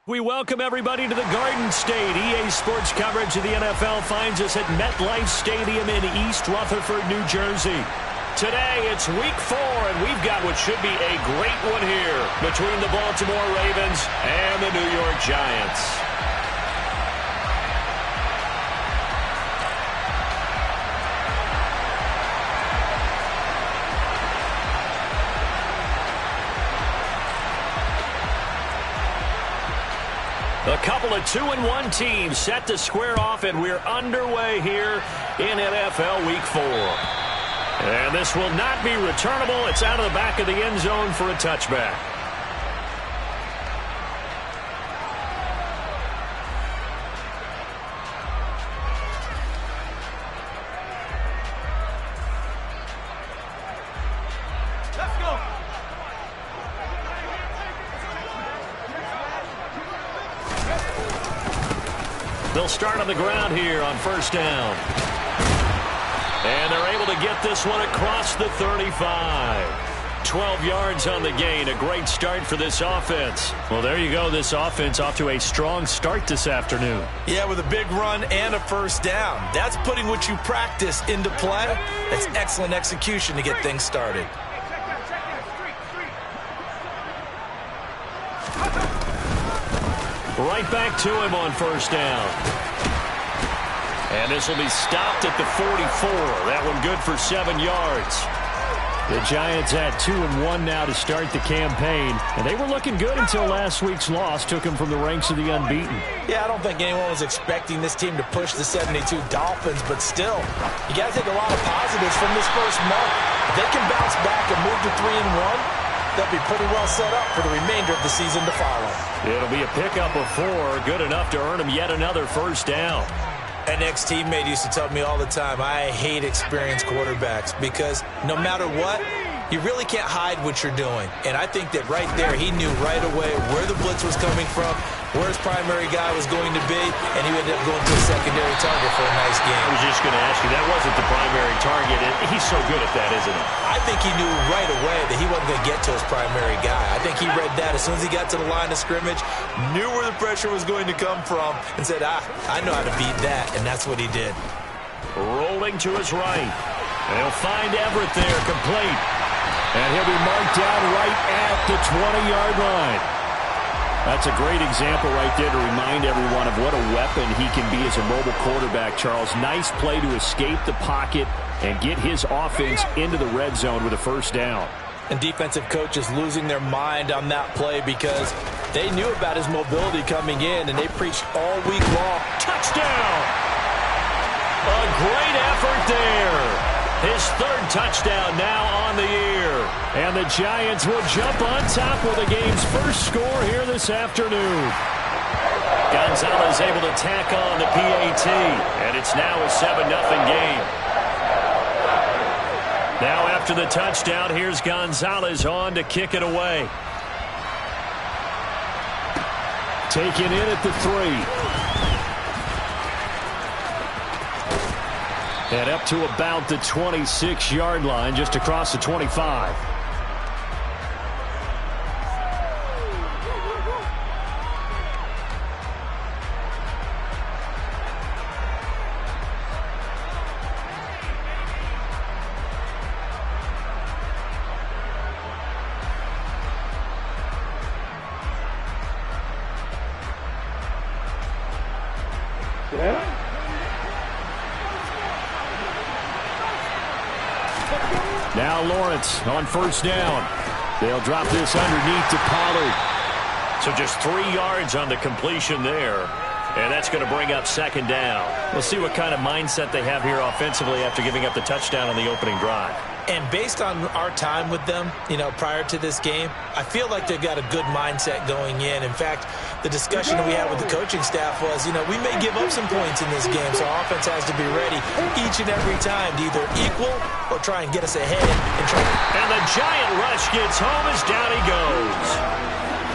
We welcome everybody to the Garden State. EA Sports coverage of the NFL finds us at MetLife Stadium in East Rutherford, New Jersey. Today, it's Week 4, and we've got what should be a great one here between the Baltimore Ravens and the New York Giants. A couple of 2-1 teams set to square off, and we're underway here in NFL Week 4. And this will not be returnable. It's out of the back of the end zone for a touchback. They'll start on the ground here on first down. And they're able to get this one across the 35. 12 yards on the gain. A great start for this offense. Well, there you go. This offense off to a strong start this afternoon. Yeah, with a big run and a first down. That's putting what you practice into play. That's excellent execution to get things started. Right back to him on first down. And this will be stopped at the 44. That one good for 7 yards. The Giants had 2-1 now to start the campaign. And they were looking good until last week's loss took them from the ranks of the unbeaten. Yeah, I don't think anyone was expecting this team to push the 72 Dolphins, but still, you got to take a lot of positives from this first month. If they can bounce back and move to 3-1, they'll be pretty well set up for the remainder of the season to follow. It'll be a pickup of 4, good enough to earn them yet another first down. An ex-teammate used to tell me all the time, I hate experienced quarterbacks because no matter what, you really can't hide what you're doing. And I think that right there, he knew right away where the blitz was coming from, where his primary guy was going to be, and he ended up going to a secondary target for a nice game. I was just going to ask you, that wasn't the primary target. He's so good at that, isn't he? I think he knew right away that he wasn't going to get to his primary guy. I think he read that as soon as he got to the line of scrimmage, knew where the pressure was going to come from, and said, I know how to beat that, and that's what he did. Rolling to his right. And he'll find Everett there, complete. And he'll be marked down right at the 20-yard line. That's a great example right there to remind everyone of what a weapon he can be as a mobile quarterback, Charles. Nice play to escape the pocket and get his offense into the red zone with a first down. And defensive coaches losing their mind on that play because they knew about his mobility coming in, and they preached all week long. Touchdown! A great effort there. His third touchdown now on the year. And the Giants will jump on top with the game's first score here this afternoon. Gonzalez able to tack on the PAT. And it's now a 7-0 game. Now after the touchdown, here's Gonzalez on to kick it away. Taken in at the 3. And up to about the 26-yard line, just across the 25. Now Lawrence on first down. They'll drop this underneath to Pollard. So just 3 yards on the completion there. And that's going to bring up second down. We'll see what kind of mindset they have here offensively after giving up the touchdown on the opening drive. And based on our time with them, prior to this game, I feel like they've got a good mindset going in. In fact, the discussion that we had with the coaching staff was, we may give up some points in this game, so our offense has to be ready each and every time to either equal or try and get us ahead. And the giant rush gets home as down he goes.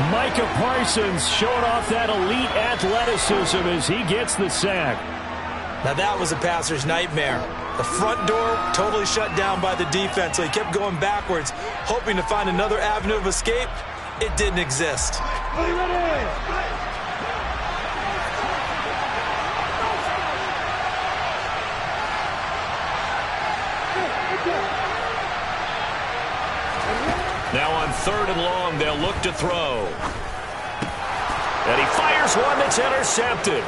Micah Parsons showing off that elite athleticism as he gets the sack. Now that was a passer's nightmare. The front door totally shut down by the defense, so he kept going backwards, hoping to find another avenue of escape. It didn't exist. They'll look to throw. And he fires one that's intercepted.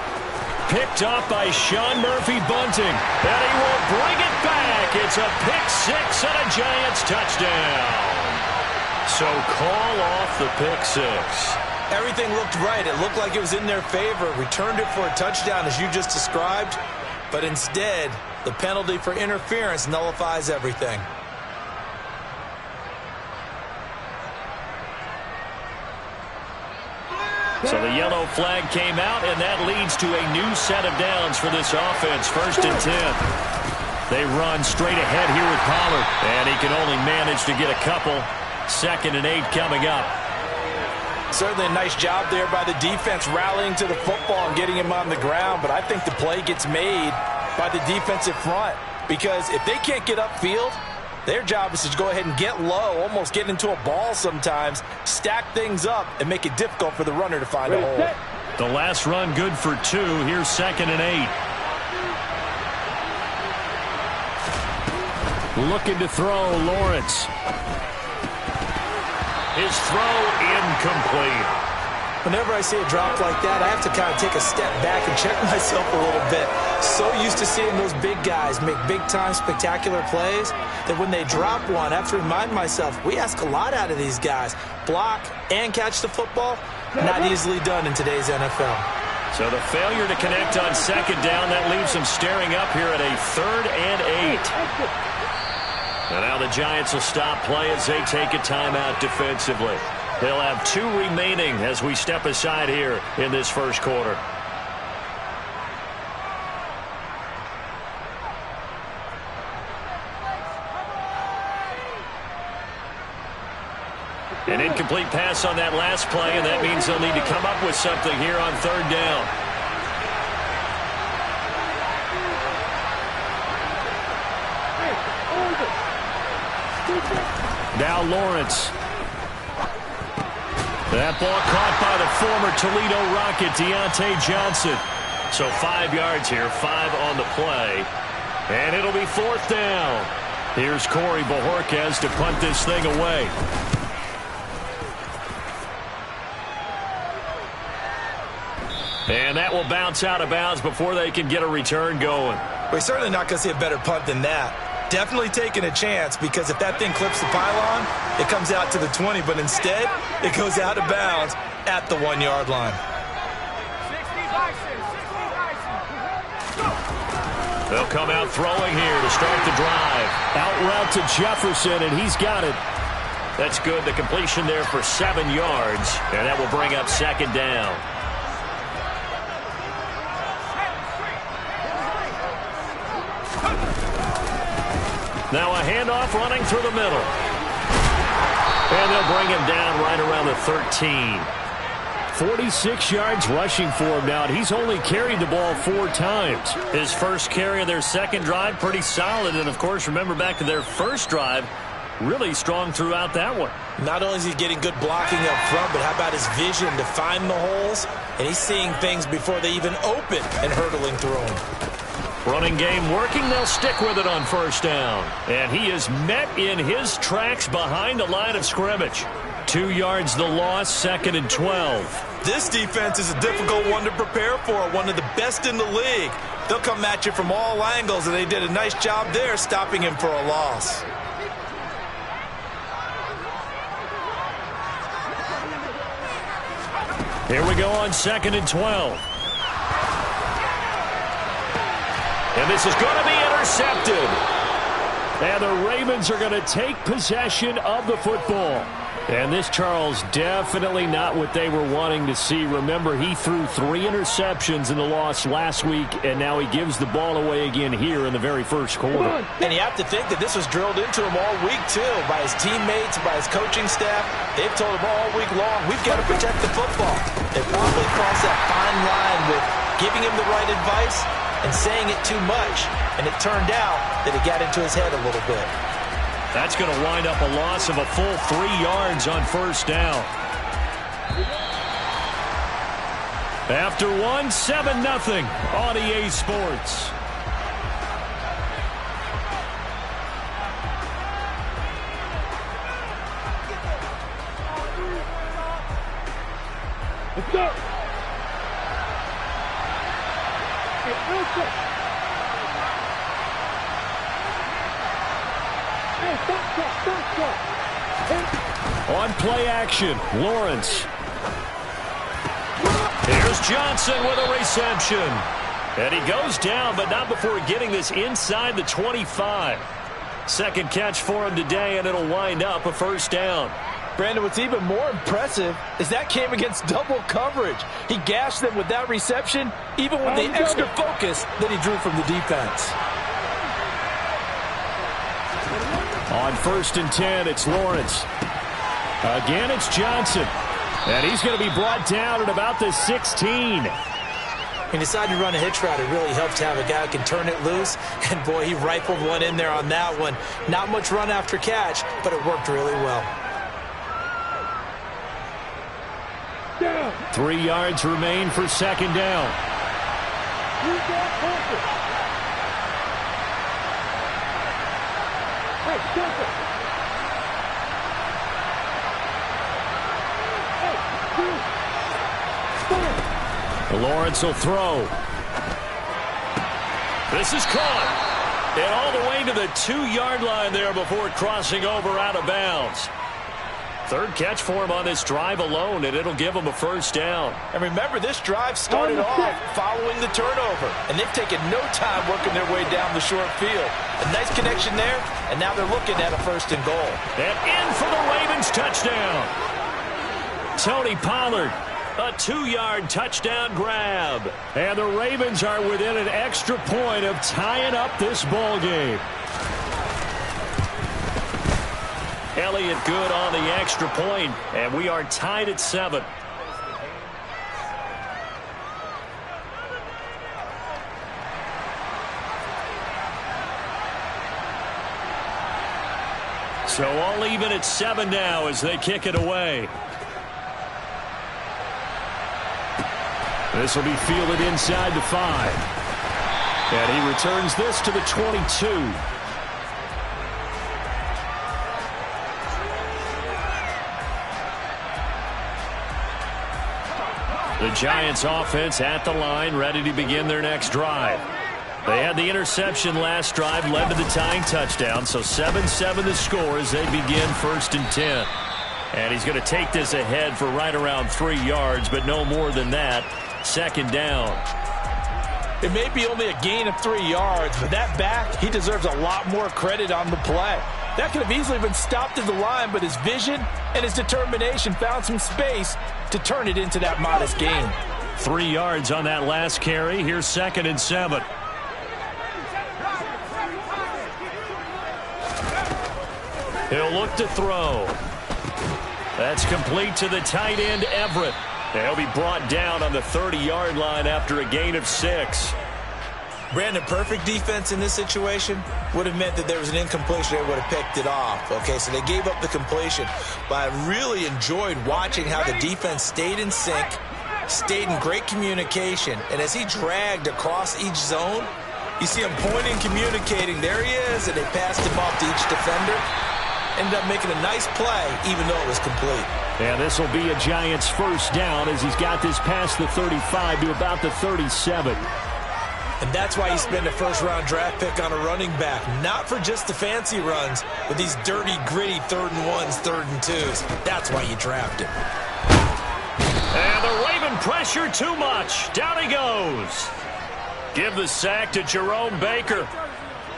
Picked up by Sean Murphy-Bunting. And he will bring it back. It's a pick six and a Giants touchdown. So call off the pick six. Everything looked right. It looked like it was in their favor. Returned it for a touchdown, as you just described. But instead, the penalty for interference nullifies everything. So the yellow flag came out, and that leads to a new set of downs for this offense. 1st and 10. They run straight ahead here with Pollard, and he can only manage to get a couple. 2nd and 8 coming up. Certainly a nice job there by the defense rallying to the football and getting him on the ground, but I think the play gets made by the defensive front, because if they can't get upfield, their job is to go ahead and get low, almost get into a ball sometimes, stack things up, and make it difficult for the runner to find a hole. The last run good for 2. Here's 2nd and 8. Looking to throw, Lawrence. His throw incomplete. Whenever I see a drop like that, I have to kind of take a step back and check myself a little bit. So used to seeing those big guys make big-time spectacular plays that when they drop one, I have to remind myself, we ask a lot out of these guys. Block and catch the football, not easily done in today's NFL. So the failure to connect on 2nd down, that leaves them staring up here at a 3rd and 8. And now the Giants will stop play as they take a timeout defensively. They'll have 2 remaining as we step aside here in this first quarter. An incomplete pass on that last play, and that means they'll need to come up with something here on 3rd down. Now Lawrence. That ball caught by the former Toledo Rocket, Deontay Johnson. So 5 yards here, 5 on the play. And it'll be 4th down. Here's Corey Bojorquez to punt this thing away. And that will bounce out of bounds before they can get a return going. We're certainly not going to see a better punt than that. Definitely taking a chance, because if that thing clips the pylon, it comes out to the 20, but instead, it goes out of bounds at the 1-yard line. They'll come out throwing here to start the drive. Out route to Jefferson, and he's got it. That's good. The completion there for 7 yards, and that will bring up 2nd down. Now a handoff running through the middle. And they'll bring him down right around the 13. 46 yards rushing for him now, and he's only carried the ball 4 times. His first carry of their 2nd drive, pretty solid. And, of course, remember back to their first drive, really strong throughout that one. Not only is he getting good blocking up front, but how about his vision to find the holes? And he's seeing things before they even open and hurtling through them. Running game working. They'll stick with it on 1st down. And he is met in his tracks behind the line of scrimmage. 2 yards the loss, 2nd and 12. This defense is a difficult one to prepare for, one of the best in the league. They'll come at you from all angles, and they did a nice job there stopping him for a loss. Here we go on 2nd and 12. And this is going to be intercepted. And the Ravens are going to take possession of the football. And this, Charles, definitely not what they were wanting to see. Remember, he threw 3 interceptions in the loss last week, and now he gives the ball away again here in the very first quarter. And you have to think that this was drilled into him all week, too, by his teammates, by his coaching staff. They've told him all week long, we've got to protect the football. They probably crossed that fine line with giving him the right advice and saying it too much. And it turned out that it got into his head a little bit. That's going to wind up a loss of a full 3 yards on 1st down. After 1, 7-0 on EA Sports. Go. Hey, Alpha. Hey, stop. Hey. On play action, Lawrence. Here's Johnson with a reception. And he goes down, but not before getting this inside the 25. Second catch for him today, and it'll wind up a first down. Brandon, what's even more impressive is that came against double coverage. He gashed them with that reception, even with the extra focus that he drew from the defense. On 1st and 10, it's Lawrence. Again, it's Johnson. And he's going to be brought down at about the 16. He decided to run a hitch route. It really helps to have a guy who can turn it loose. And, boy, he rifled one in there on that one. Not much run after catch, but it worked really well. 3 yards remain for second down. Lawrence will throw. This is caught. And all the way to the 2-yard line there before crossing over out of bounds. Third catch for him on this drive alone, and it'll give him a first down. And remember, this drive started off following the turnover. And they've taken no time working their way down the short field. A nice connection there, and now they're looking at a 1st and goal. And in for the Ravens touchdown. Tony Pollard. A 2-yard touchdown grab. And the Ravens are within an extra point of tying up this ball game. Elliott good on the extra point, and we are tied at 7. So all even at 7 now as they kick it away. This will be fielded inside the 5. And he returns this to the 22. The Giants offense at the line, ready to begin their next drive. They had the interception last drive, led to the tying touchdown. So 7-7 the score as they begin 1st and 10. And he's going to take this ahead for right around 3 yards, but no more than that. Second down. It may be only a gain of 3 yards, but that back, he deserves a lot more credit on the play. That could have easily been stopped at the line, but his vision and his determination found some space to turn it into that modest gain. 3 yards on that last carry. Here's 2nd and 7. He'll look to throw. That's complete to the tight end, Everett. He'll be brought down on the 30-yard line after a gain of 6. Brandon, perfect defense in this situation would have meant that there was an incompletion. They would have picked it off. Okay, so they gave up the completion. But I really enjoyed watching how the defense stayed in sync, stayed in great communication. And as he dragged across each zone, you see him pointing, communicating. There he is, and they passed him off to each defender. Ended up making a nice play, even though it was complete. And this will be a Giants first down as he's got this past the 35 to about the 37. And that's why you spend a first-round draft pick on a running back. Not for just the fancy runs, but these dirty, gritty 3rd and 1s, 3rd and 2s. That's why you draft him. And the Raven pressure too much. Down he goes. Give the sack to Jerome Baker.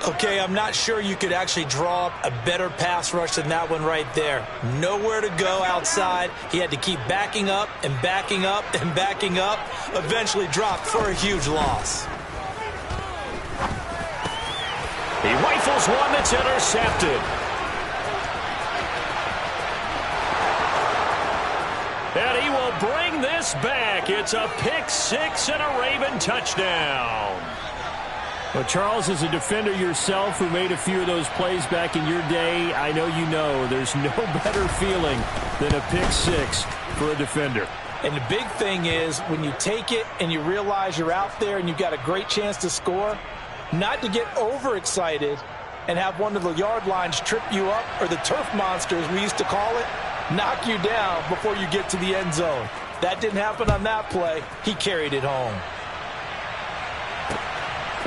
Okay, I'm not sure you could actually draw up a better pass rush than that one right there. Nowhere to go outside. He had to keep backing up and backing up and backing up. Eventually dropped for a huge loss. He rifles one that's intercepted. And he will bring this back. It's a pick 6 and a Raven touchdown. Well, Charles, as a defender yourself who made a few of those plays back in your day, I know you know there's no better feeling than a pick 6 for a defender. And the big thing is when you take it and you realize you're out there and you've got a great chance to score, not to get overexcited and have one of the yard lines trip you up, or the turf monster, as we used to call it, knock you down before you get to the end zone. That didn't happen on that play. He carried it home.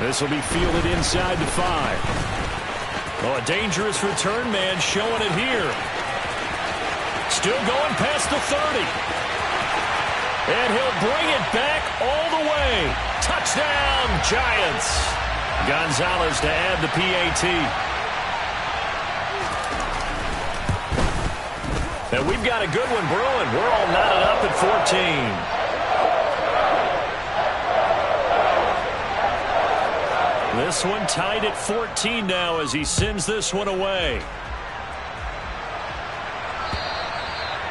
This will be fielded inside the 5. Oh, a dangerous return man showing it here. Still going past the 30. And he'll bring it back all the way. Touchdown, Giants. Gonzalez to add the PAT. And we've got a good one brewing. We're all knotted up at 14. This one tied at 14 now as he sends this one away.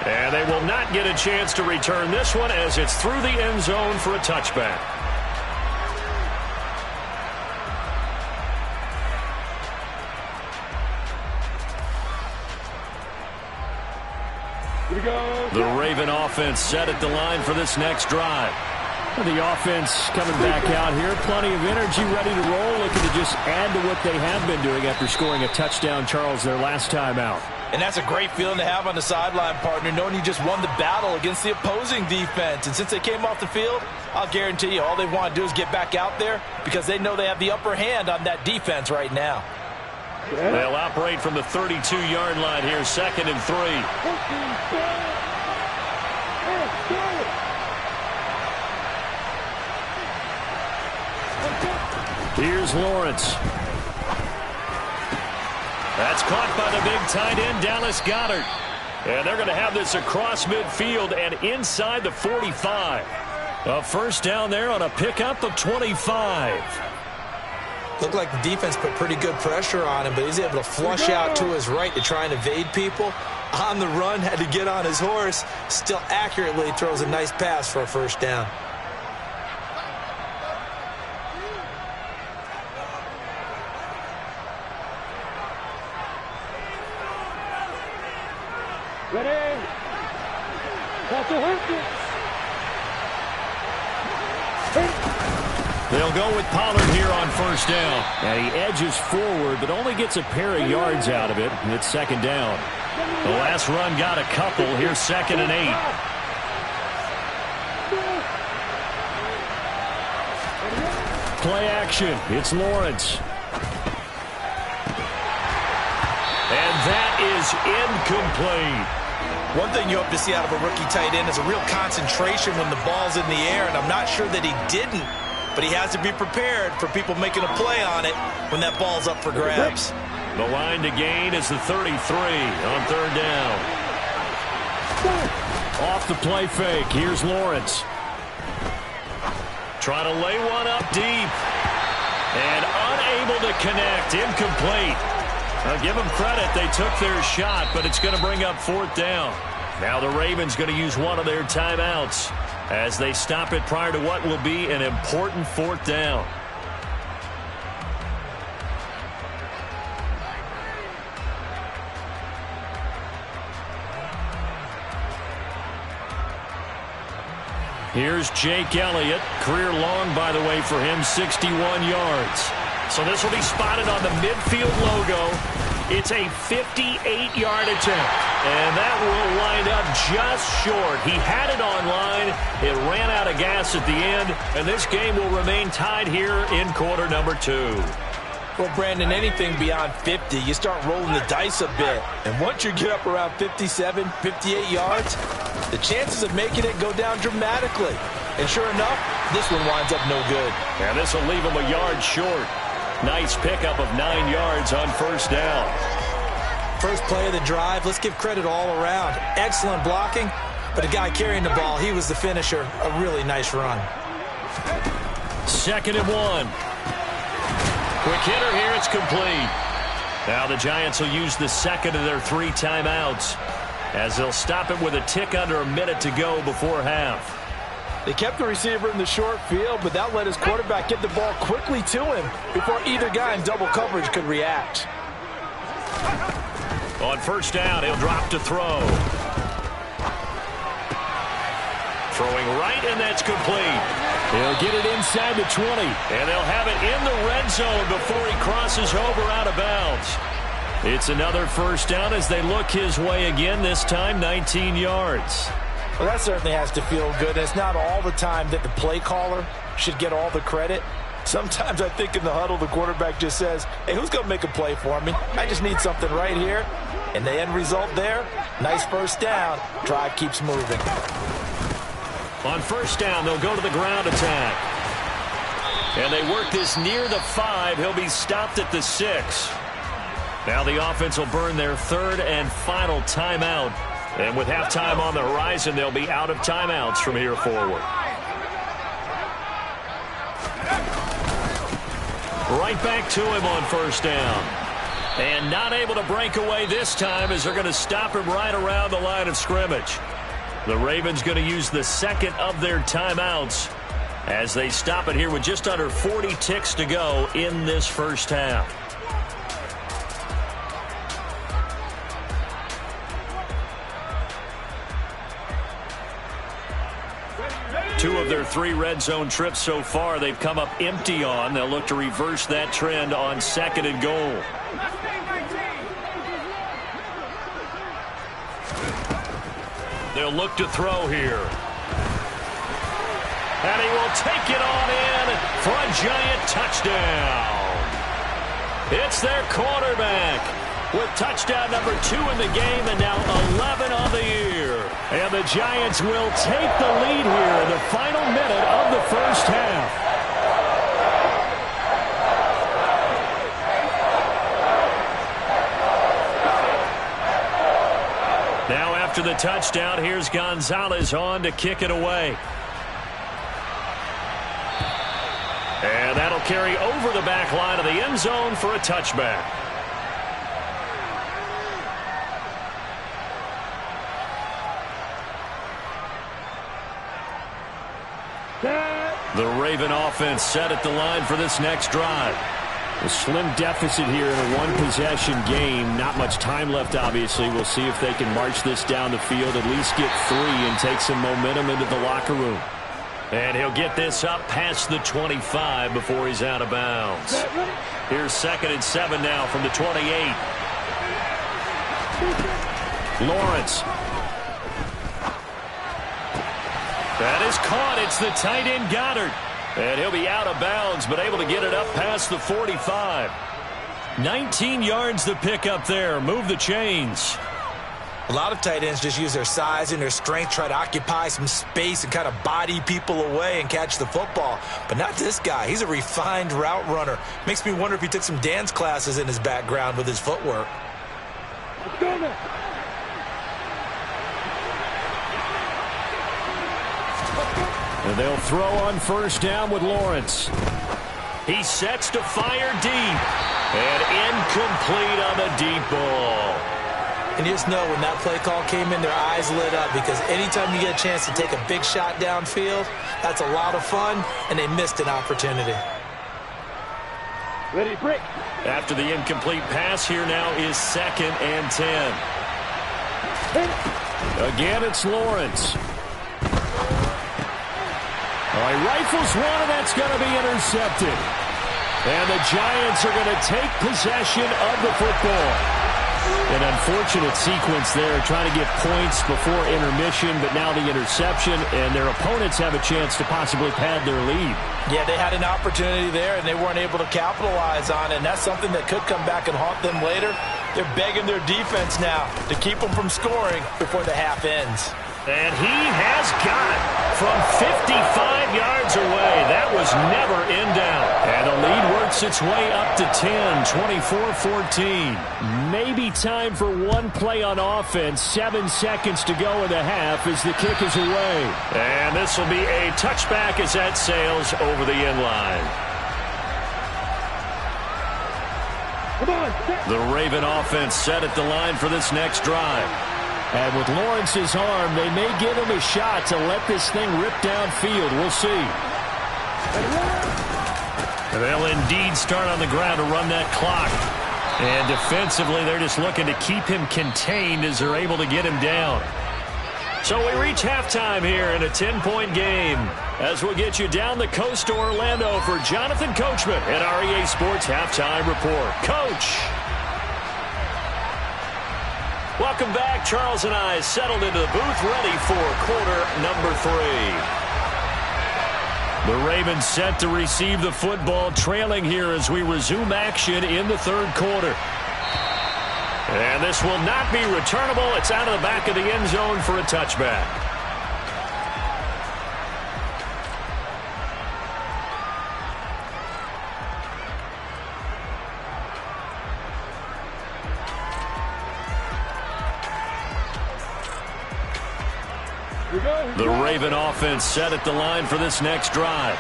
And they will not get a chance to return this one as it's through the end zone for a touchback. Here we go. The Raven offense set at the line for this next drive. The offense coming back out here. Plenty of energy, ready to roll, looking to just add to what they have been doing after scoring a touchdown, Charles, their last time out. And that's a great feeling to have on the sideline, partner, knowing you just won the battle against the opposing defense. And since they came off the field, I'll guarantee you all they want to do is get back out there because they know they have the upper hand on that defense right now. They'll operate from the 32-yard line here, 2nd and 3. Here's Lawrence. That's caught by the big tight end, Dallas Goedert. And they're going to have this across midfield and inside the 45. A first down there on a pickup of 25. Looked like the defense put pretty good pressure on him, but he's able to flush out to his right to try and evade people. On the run, had to get on his horse. Still accurately throws a nice pass for a first down. Ready? That's a hit. They'll go with Pollard here on first down. And he edges forward, but only gets a pair of yards out of it. And it's 2nd down. The last run got a couple. Here's 2nd and 8. Play action. It's Lawrence. And that is incomplete. One thing you hope to see out of a rookie tight end is a real concentration when the ball's in the air, and I'm not sure that he didn't, but he has to be prepared for people making a play on it when that ball's up for grabs. The line to gain is the 33 on 3rd down. Off the play fake, here's Lawrence. Trying to lay one up deep. And unable to connect, incomplete. I'll give them credit, they took their shot, but it's going to bring up 4th down. Now the Ravens going to use one of their timeouts as they stop it prior to what will be an important 4th down. Here's Jake Elliott. Career long, by the way, for him, 61 yards. So this will be spotted on the midfield logo. It's a 58-yard attempt. And that will wind up just short. He had it on line. It ran out of gas at the end. And this game will remain tied here in quarter number 2. Well, Brandon, anything beyond 50, you start rolling the dice a bit. And once you get up around 57, 58 yards, the chances of making it go down dramatically. And sure enough, this one winds up no good. And this will leave him a yard short. Nice pickup of 9 yards on first down. First play of the drive, let's give credit all around. Excellent blocking, but the guy carrying the ball, he was the finisher. A really nice run. 2nd and 1. Quick hitter here, it's complete. Now the Giants will use the 2nd of their 3 timeouts as they'll stop it with a tick under a minute to go before half. They kept the receiver in the short field, but that let his quarterback get the ball quickly to him before either guy in double coverage could react. On first down, he'll drop to throw. Throwing right, and that's complete. He'll get it inside the 20, and they'll have it in the red zone before he crosses over out of bounds. It's another first down as they look his way again, this time 19 yards. Well, that certainly has to feel good. And it's not all the time that the play caller should get all the credit. Sometimes I think in the huddle, the quarterback just says, hey, who's going to make a play for me? I just need something right here. And the end result there, nice first down. Drive keeps moving. On first down, they'll go to the ground attack. And they work this near the 5. He'll be stopped at the 6. Now the offense will burn their third and final timeout. And with halftime on the horizon, they'll be out of timeouts from here forward. Right back to him on first down. And not able to break away this time as they're going to stop him right around the line of scrimmage. The Ravens going to use the second of their timeouts as they stop it here with just under 40 ticks to go in this first half. Two of their 3 red zone trips so far they've come up empty on. They'll look to reverse that trend on second and goal. They'll look to throw here. And he will take it on in for a giant touchdown. It's their quarterback with touchdown number 2 in the game and now 11 on the year. And the Giants will take the lead here in the final minute of the first half. Now after the touchdown, here's Gonzalez on to kick it away. And that'll carry over the back line of the end zone for a touchback. The Raven offense set at the line for this next drive. A slim deficit here in a one-possession game. Not much time left, obviously. We'll see if they can march this down the field, at least get 3 and take some momentum into the locker room. And he'll get this up past the 25 before he's out of bounds. Here's 2nd and 7 now from the 28. Lawrence. That is caught. It's the tight end Goddard. And he'll be out of bounds, but able to get it up past the 45. 19 yards to pick up there. Move the chains. A lot of tight ends just use their size and their strength, try to occupy some space and kind of body people away and catch the football. But not this guy. He's a refined route runner. Makes me wonder if he took some dance classes in his background with his footwork. Let's go now. And they'll throw on first down with Lawrence. He sets to fire deep. And incomplete on the deep ball. And you just know when that play call came in, their eyes lit up because anytime you get a chance to take a big shot downfield, that's a lot of fun, and they missed an opportunity. Ready, break. After the incomplete pass, here now is 2nd and 10. Again, it's Lawrence. All right, rifles one, and that's going to be intercepted. And the Giants are going to take possession of the football. An unfortunate sequence there, trying to get points before intermission, but now the interception, and their opponents have a chance to possibly pad their lead. Yeah, they had an opportunity there, and they weren't able to capitalize on it, and that's something that could come back and haunt them later. They're begging their defense now to keep them from scoring before the half ends. And he has got it from 55 yards away. That was never in doubt. And the lead works its way up to 10, 24-14. Maybe time for one play on offense. 7 seconds to go in the half as the kick is away. And this will be a touchback as that sails over the end line. Come on, set. The Raven offense set at the line for this next drive. And with Lawrence's arm, they may give him a shot to let this thing rip downfield. We'll see. And they'll indeed start on the ground to run that clock. And defensively, they're just looking to keep him contained as they're able to get him down. So we reach halftime here in a 10-point game. As we'll get you down the coast to Orlando for Jonathan Coachman at REA Sports Halftime Report. Coach. Welcome back. Charles and I settled into the booth, ready for quarter number 3. The Ravens set to receive the football, trailing here as we resume action in the third quarter. And this will not be returnable. It's out of the back of the end zone for a touchback. The Raven offense set at the line for this next drive.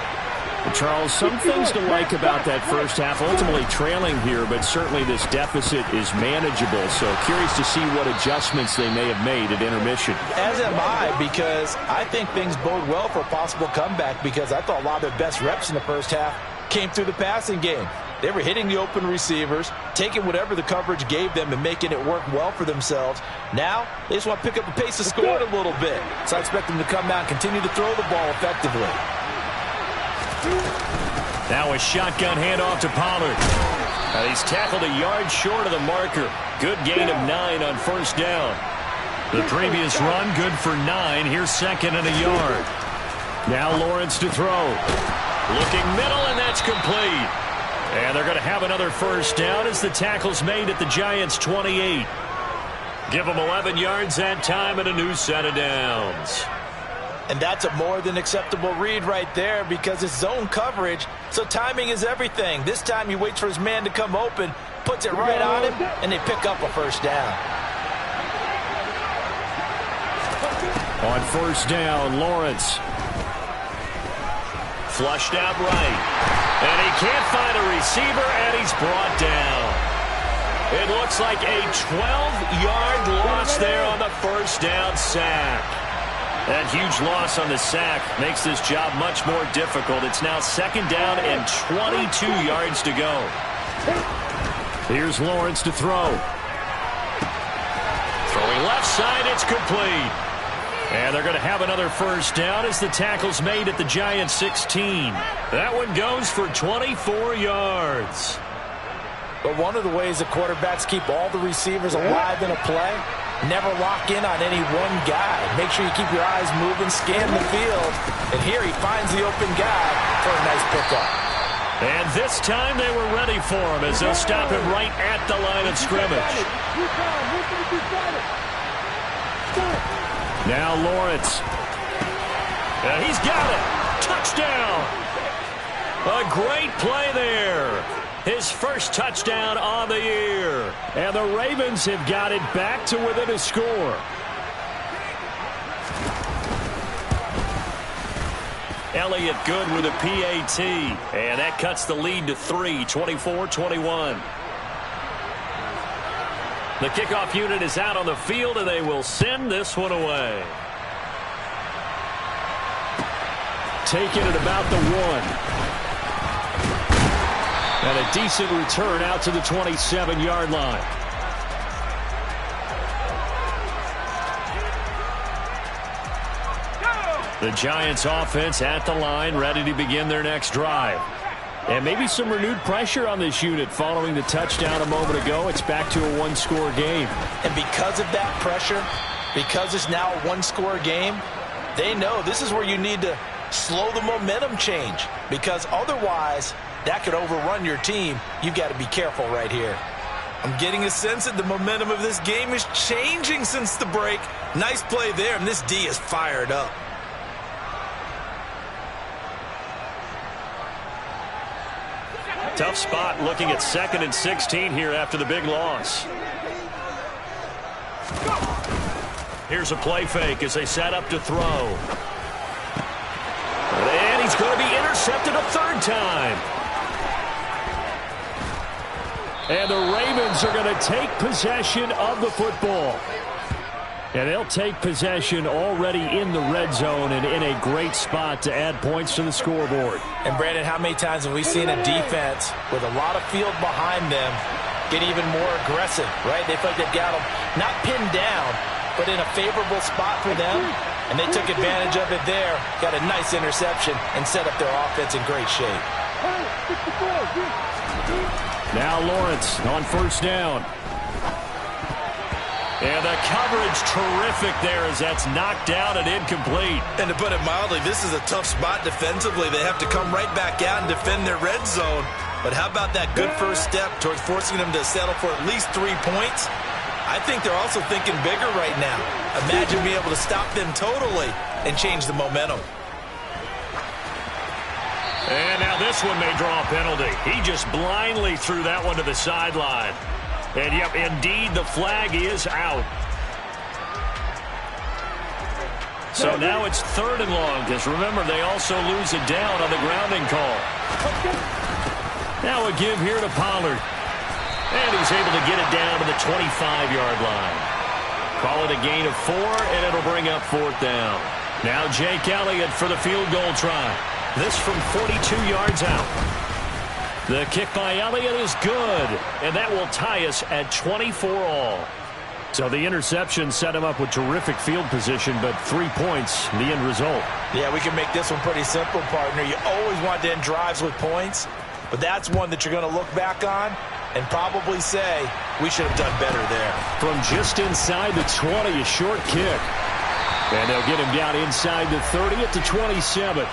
Charles, some things to like about that first half. Ultimately trailing here, but certainly this deficit is manageable. So curious to see what adjustments they may have made at intermission. As am I, because I think things bode well for a possible comeback, because I thought a lot of their best reps in the first half came through the passing game. They were hitting the open receivers, taking whatever the coverage gave them and making it work well for themselves. Now, they just want to pick up the pace of scoring a little bit. So I expect them to come out and continue to throw the ball effectively. Now a shotgun handoff to Pollard. He's tackled a yard short of the marker. Good gain of 9 on first down. The previous run, good for 9. Here's second and a yard. Now Lawrence to throw. Looking middle, and that's complete. And they're going to have another first down as the tackle's made at the Giants' 28. Give them 11 yards that time and a new set of downs. And that's a more than acceptable read right there, because it's zone coverage, so timing is everything. This time he waits for his man to come open, puts it right on him, and they pick up a first down. On first down, Lawrence. Flushed out right. And he can't find a receiver, and he's brought down. It looks like a 12-yard loss there on the first down sack. That huge loss on the sack makes this job much more difficult. It's now second down and 22 yards to go. Here's Lawrence to throw. Throwing left side, it's complete. And they're going to have another first down as the tackle's made at the Giants' 16. That one goes for 24 yards. But one of the ways the quarterbacks keep all the receivers alive in a play, never lock in on any one guy. Make sure you keep your eyes moving, scan the field. And here he finds the open guy for a nice pickup. And this time they were ready for him as they'll stop him right at the line of scrimmage. Now Lawrence. And he's got it. Touchdown. A great play there. His first touchdown on the year. And the Ravens have got it back to within a score. Elliott good with a PAT. And that cuts the lead to 3, 24-21. The kickoff unit is out on the field, and they will send this one away. Taking it about the 1. And a decent return out to the 27-yard line. The Giants offense at the line, ready to begin their next drive. And maybe some renewed pressure on this unit following the touchdown a moment ago. It's back to a one-score game. And because of that pressure, because it's now a one-score game, they know this is where you need to slow the momentum change, because otherwise that could overrun your team. You've got to be careful right here. I'm getting a sense that the momentum of this game is changing since the break. Nice play there, and this D is fired up. Tough spot looking at 2nd and 16 here after the big loss. Here's a play fake as they set up to throw. And he's going to be intercepted a third time. And the Ravens are going to take possession of the football. And they'll take possession already in the red zone and in a great spot to add points to the scoreboard. And, Brandon, how many times have we seen a defense with a lot of field behind them get even more aggressive, right? They feel like they've got them not pinned down, but in a favorable spot for them. And they took advantage of it there, got a nice interception, and set up their offense in great shape. Now Lawrence on first down. And the coverage terrific there as that's knocked down and incomplete. And to put it mildly, this is a tough spot defensively. They have to come right back out and defend their red zone. But how about that good first step towards forcing them to settle for at least 3 points? I think they're also thinking bigger right now. Imagine being able to stop them totally and change the momentum. And now this one may draw a penalty. He just blindly threw that one to the sideline. And, yep, indeed, the flag is out. So now it's 3rd and long, because remember, they also lose it down on the grounding call. Now a give here to Pollard. And he's able to get it down to the 25-yard line. Call it a gain of 4, and it'll bring up 4th down. Now Jake Elliott for the field goal try. This from 42 yards out. The kick by Elliott is good, and that will tie us at 24 all. So the interception set him up with terrific field position, but 3 points, the end result. Yeah, we can make this one pretty simple, partner. You always want to end drives with points, but that's one that you're going to look back on and probably say, we should have done better there. From just inside the 20, a short kick. And they'll get him down inside the 30 at the 27.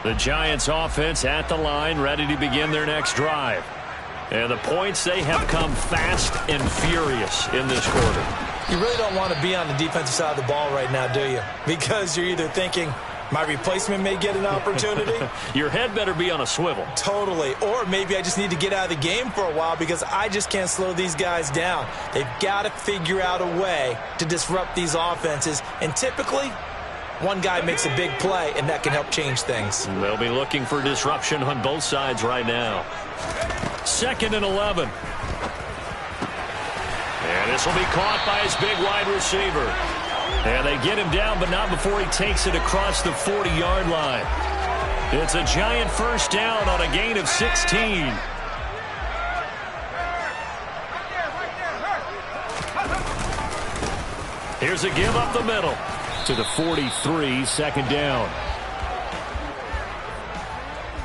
The Giants offense at the line, ready to begin their next drive. And the points, they have come fast and furious in this quarter. You really don't want to be on the defensive side of the ball right now, do you? Because you're either thinking, my replacement may get an opportunity. Your head better be on a swivel. Totally. Or maybe I just need to get out of the game for a while because I just can't slow these guys down. They've got to figure out a way to disrupt these offenses. And typically, one guy makes a big play, and that can help change things. They'll be looking for disruption on both sides right now. 2nd and 11. And this will be caught by his big wide receiver. And they get him down, but not before he takes it across the 40-yard line. It's a Giant first down on a gain of 16. Here's a give up the middle to the 43, 2nd down.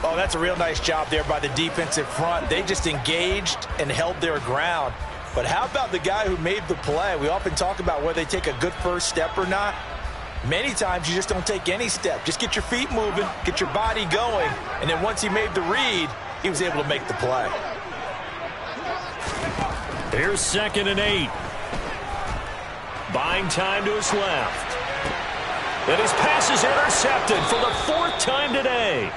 Oh, that's a real nice job there by the defensive front. They just engaged and held their ground. But how about the guy who made the play? We often talk about whether they take a good first step or not. Many times you just don't take any step. Just get your feet moving, get your body going, and then once he made the read, he was able to make the play. Here's 2nd and 8. Buying time to his left. And his pass is intercepted for the 4th time today.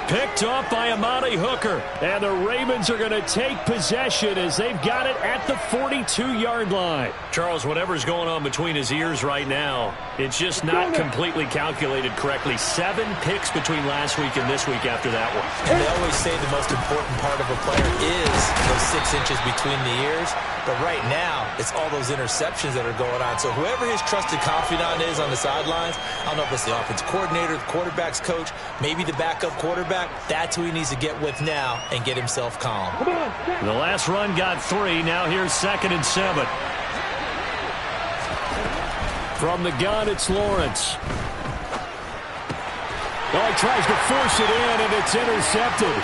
Picked off by Amani Hooker. And the Ravens are going to take possession as they've got it at the 42-yard line. Charles, whatever's going on between his ears right now, it's just not completely calculated correctly. 7 picks between last week and this week after that one. And they always say the most important part of a player is those 6 inches between the ears. But right now, it's all those interceptions that are going on. So whoever his trusted confidant is on the sidelines, I don't know if it's the offense coordinator, the quarterback's coach, maybe the backup quarterback, that's who he needs to get with now and get himself calm. The last run got 3. Now here's 2nd and 7. From the gun, it's Lawrence. Well, he tries to force it in, and it's intercepted.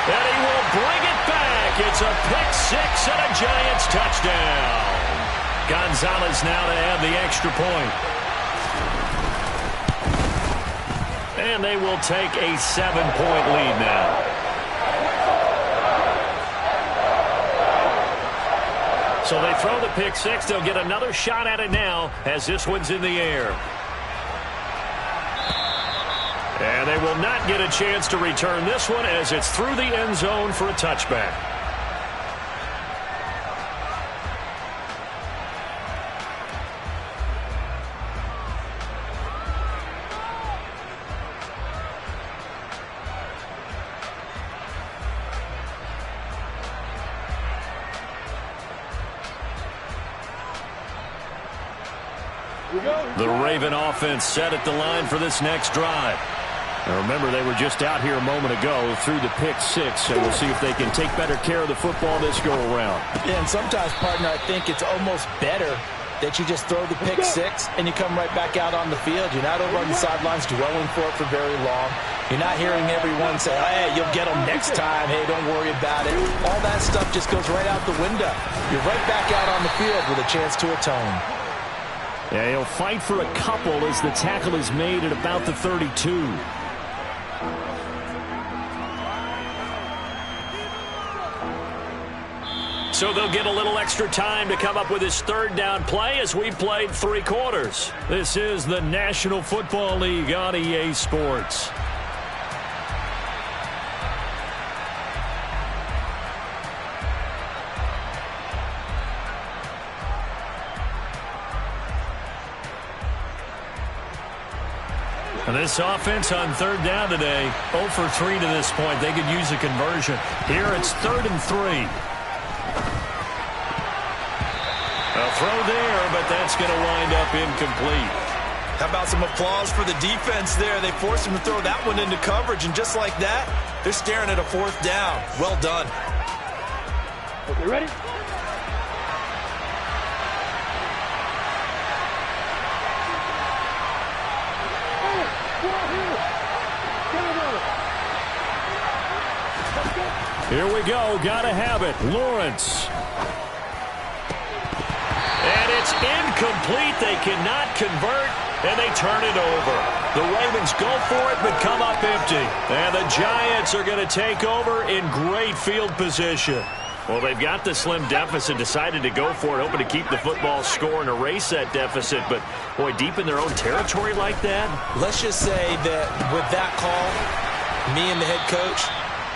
And he will bring it back. It's a pick 6 and a Giants touchdown. Gonzalez now to add the extra point. And they will take a 7-point lead now. So they throw the pick 6. They'll get another shot at it now as this one's in the air. And they will not get a chance to return this one as it's through the end zone for a touchback. The Raven offense set at the line for this next drive. Now remember, they were just out here a moment ago through the pick 6, so we'll see if they can take better care of the football this go-around. Yeah, and sometimes, partner, I think it's almost better that you just throw the pick 6 and you come right back out on the field. You're not over on the sidelines dwelling for it for very long. You're not hearing everyone say, hey, you'll get them next time. Hey, don't worry about it. All that stuff just goes right out the window. You're right back out on the field with a chance to atone. Yeah, he'll fight for a couple as the tackle is made at about the 32. So they'll get a little extra time to come up with his third down play as we played 3 quarters. This is the National Football League on EA Sports. And this offense on third down today, 0 for 3 to this point. They could use a conversion. Here it's 3rd and 3. A throw there, but that's going to wind up incomplete. How about some applause for the defense there? They forced him to throw that one into coverage, and just like that, they're staring at a 4th down. Well done. Okay, ready? Here we go. Gotta have it. Lawrence. And it's incomplete. They cannot convert, and they turn it over. The Ravens go for it, but come up empty. And the Giants are going to take over in great field position. Well, they've got the slim deficit, decided to go for it, hoping to keep the football score and erase that deficit. But, boy, deep in their own territory like that. Let's just say that with that call, me and the head coach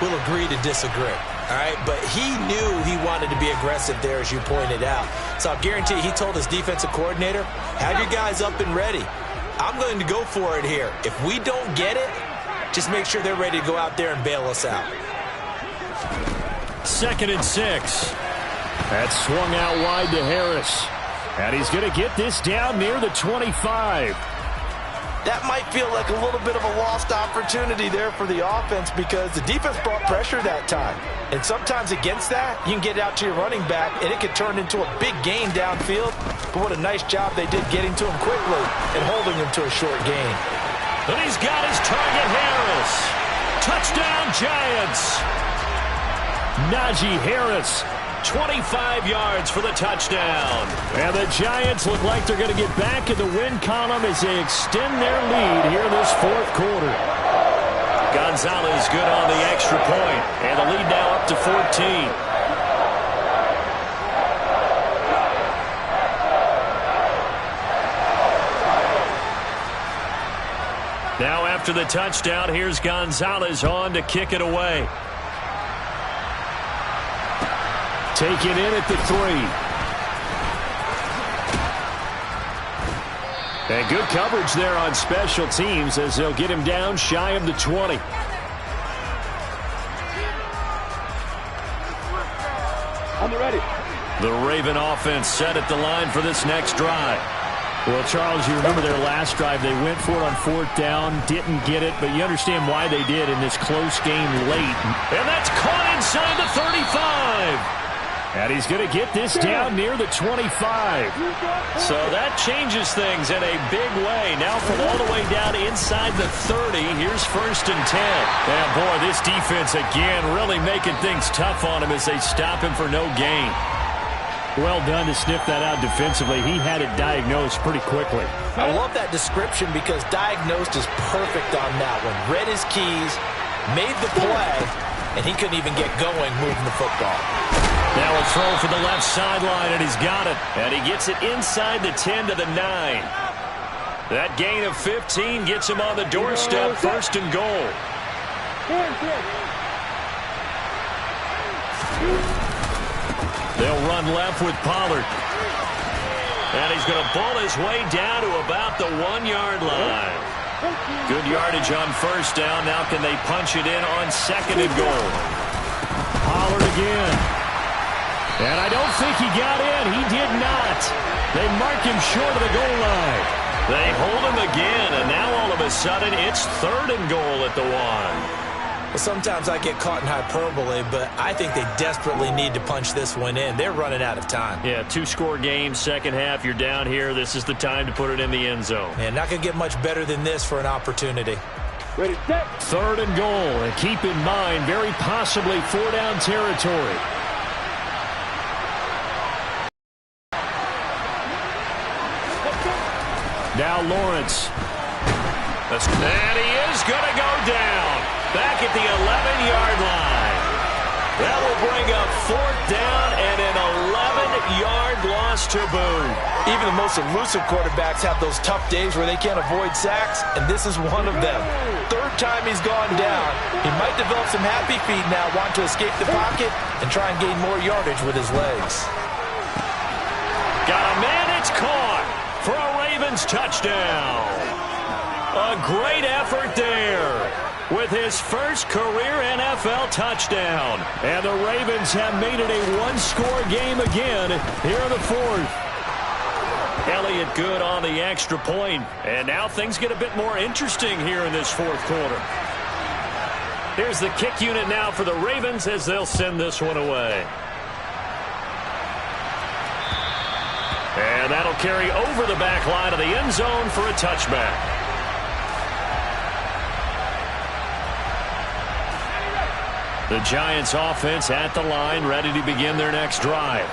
will agree to disagree. All right, but he knew he wanted to be aggressive there, as you pointed out. So I guarantee you, he told his defensive coordinator, have your guys up and ready. I'm going to go for it here. If we don't get it, just make sure they're ready to go out there and bail us out. 2nd and 6. That's swung out wide to Harris. And he's going to get this down near the 25. That might feel like a little bit of a lost opportunity there for the offense because the defense brought pressure that time. And sometimes against that, you can get out to your running back, and it could turn into a big gain downfield. But what a nice job they did getting to him quickly and holding him to a short gain. And he's got his target, Harris. Touchdown, Giants. Najee Harris, 25 yards for the touchdown. And the Giants look like they're going to get back in the win column as they extend their lead here this 4th quarter. Gonzalez good on the extra point, and the lead now up to 14. Now after the touchdown, here's Gonzalez on to kick it away. Taken in at the 3. And good coverage there on special teams as they'll get him down shy of the 20. I'm ready. The Raven offense set at the line for this next drive. Well, Charles, you remember their last drive. They went for it on 4th down, didn't get it, but you understand why they did in this close game late. And that's caught inside the 35. And he's going to get this down near the 25. So that changes things in a big way. Now from all the way down inside the 30, here's 1st and 10. And boy, this defense again really making things tough on him as they stop him for no gain. Well done to sniff that out defensively. He had it diagnosed pretty quickly. I love that description because diagnosed is perfect on that one. Read his keys, made the play, and he couldn't even get going moving the football. Now a throw for the left sideline, and he's got it. And he gets it inside the 10 to the 9. That gain of 15 gets him on the doorstep, 1st and goal. They'll run left with Pollard. And he's going to bull his way down to about the 1-yard line. Good yardage on 1st down. Now can they punch it in on 2nd and goal? Pollard again. And I don't think he got in. He did not. They mark him short of the goal line. They hold him again, and now all of a sudden it's 3rd and goal at the 1. Well, sometimes I get caught in hyperbole, but I think they desperately need to punch this one in. They're running out of time. Yeah, 2-score game, second half. You're down here. This is the time to put it in the end zone. And not going to get much better than this for an opportunity. Ready, set. 3rd and goal. And keep in mind, very possibly 4-down territory. Now Lawrence. And he is going to go down. Back at the 11-yard line. That will bring up 4th down and an 11-yard loss to boot. Even the most elusive quarterbacks have those tough days where they can't avoid sacks, and this is one of them. 3rd time he's gone down. He might develop some happy feet now, wanting to escape the pocket and try and gain more yardage with his legs. Got a man, it's caught for a Ravens touchdown. A great effort there with his first career NFL touchdown. And the Ravens have made it a one-score game again here in the 4th. Elliott good on the extra point. And now things get a bit more interesting here in this 4th quarter. Here's the kick unit now for the Ravens as they'll send this one away. And that'll carry over the back line of the end zone for a touchback. The Giants offense at the line, ready to begin their next drive.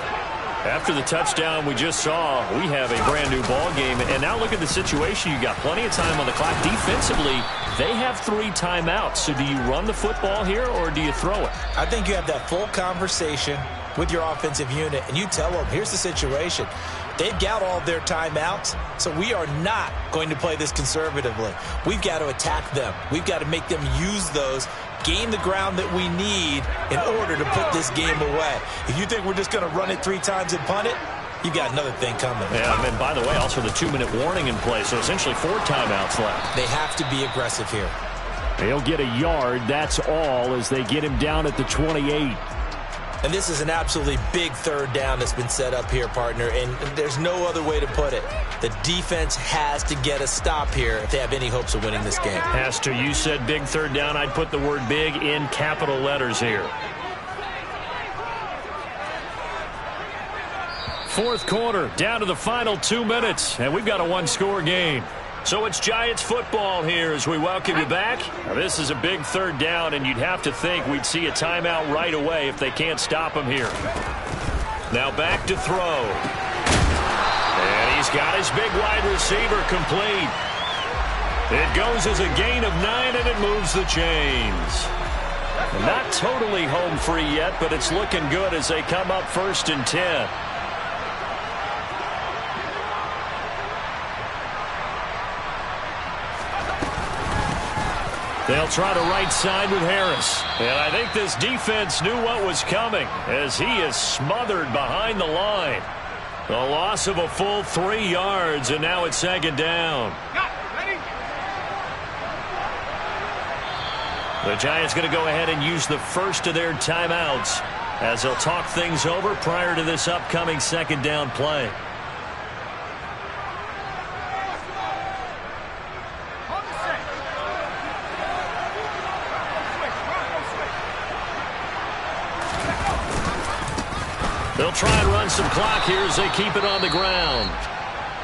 After the touchdown we just saw, we have a brand new ball game. And now look at the situation. You got plenty of time on the clock. Defensively, they have 3 timeouts. So do you run the football here or do you throw it? I think you have that full conversation with your offensive unit, and you tell them, here's the situation. They've got all their timeouts, so we are not going to play this conservatively. We've got to attack them. We've got to make them use those, gain the ground that we need in order to put this game away. If you think we're just going to run it 3 times and punt it, you got another thing coming. Yeah, and by the way, also the 2-minute warning in play, so essentially 4 timeouts left. They have to be aggressive here. They'll get a yard, that's all, as they get him down at the 28. And this is an absolutely big 3rd down that's been set up here, partner, and there's no other way to put it. The defense has to get a stop here if they have any hopes of winning this game. Has to. You said big 3rd down. I'd put the word big in capital letters here. 4th quarter, down to the final 2 minutes, and we've got a one-score game. So it's Giants football here as we welcome you back. Now, this is a big 3rd down, and you'd have to think we'd see a timeout right away if they can't stop him here. Now back to throw. And he's got his big wide receiver complete. It goes as a gain of 9, and it moves the chains. Not totally home free yet, but it's looking good as they come up 1st and 10. They'll try to right side with Harris. And I think this defense knew what was coming as he is smothered behind the line. The loss of a full 3 yards, and now it's 2nd down. The Giants going to go ahead and use the first of their timeouts as they'll talk things over prior to this upcoming 2nd down play. They'll try and run some clock here as they keep it on the ground.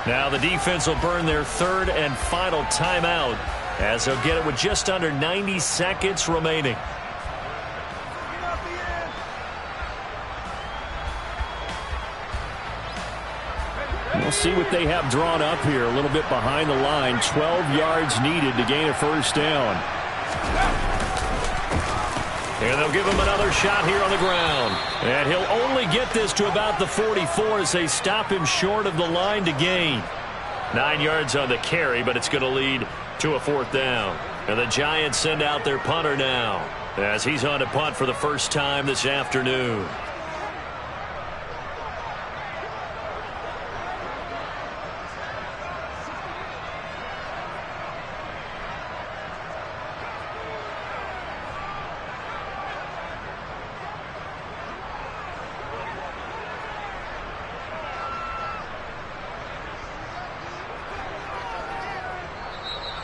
Now the defense will burn their 3rd and final timeout as they'll get it with just under 90 seconds remaining. We'll see what they have drawn up here. A little bit behind the line. 12 yards needed to gain a 1st down. And they'll give him another shot here on the ground. And he'll only get this to about the 44 as they stop him short of the line to gain. 9 yards on the carry, but it's going to lead to a 4th down. And the Giants send out their punter now as he's on to punt for the first time this afternoon.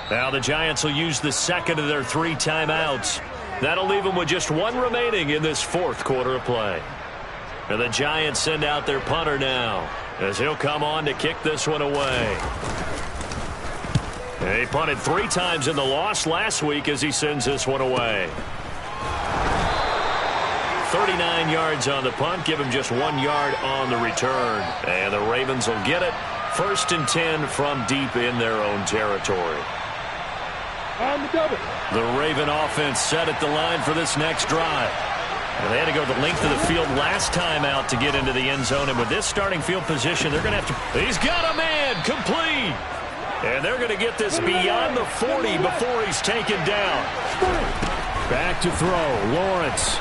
Now the Giants will use the 2nd of their 3 timeouts. That'll leave them with just 1 remaining in this 4th quarter of play. And the Giants send out their punter now as he'll come on to kick this one away. He punted 3 times in the loss last week as he sends this one away. 39 yards on the punt. Give him just 1 yard on the return. And the Ravens will get it. 1st and 10 from deep in their own territory. On the double. The Raven offense set at the line for this next drive. And they had to go the length of the field last time out to get into the end zone. And with this starting field position, they're going to have to... He's got a man complete. And they're going to get this beyond the 40 before he's taken down. Back to throw. Lawrence.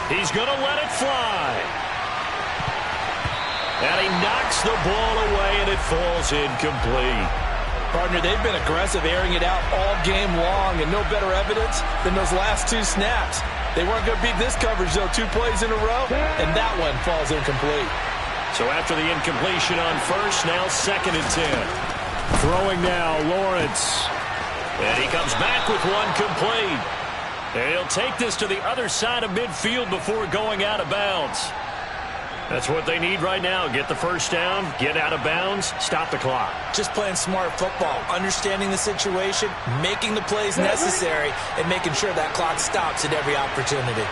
He's going to let it fly. And he knocks the ball away, and it falls incomplete. Partner, they've been aggressive, airing it out all game long, and no better evidence than those last 2 snaps. They weren't going to beat this coverage, though, 2 plays in a row, and that one falls incomplete. So after the incompletion on first, now 2nd and 10. Throwing now, Lawrence. And he comes back with one complete. And he'll take this to the other side of midfield before going out of bounds. That's what they need right now. Get the first down, get out of bounds, stop the clock. Just playing smart football, understanding the situation, making the plays necessary, and making sure that clock stops at every opportunity.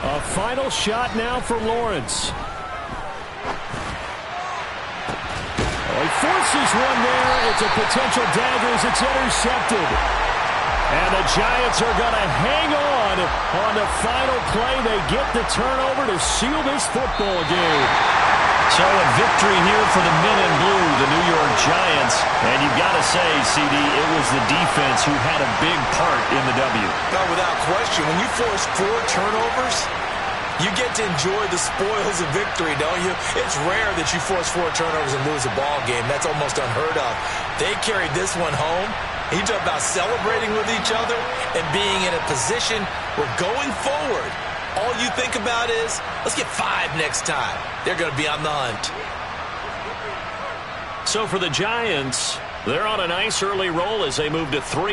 A final shot now for Lawrence. He forces one there. It's a potential dagger as it's intercepted. And the Giants are going to hang on the final play. They get the turnover to seal this football game. So a victory here for the men in blue, the New York Giants. And you've got to say, CD, it was the defense who had a big part in the W. No, without question. When you force 4 turnovers, you get to enjoy the spoils of victory, don't you? It's rare that you force 4 turnovers and lose a ball game. That's almost unheard of. They carried this one home. You talk about celebrating with each other and being in a position where going forward, all you think about is, let's get 5 next time. They're going to be on the hunt. So for the Giants, they're on a nice early roll as they move to 3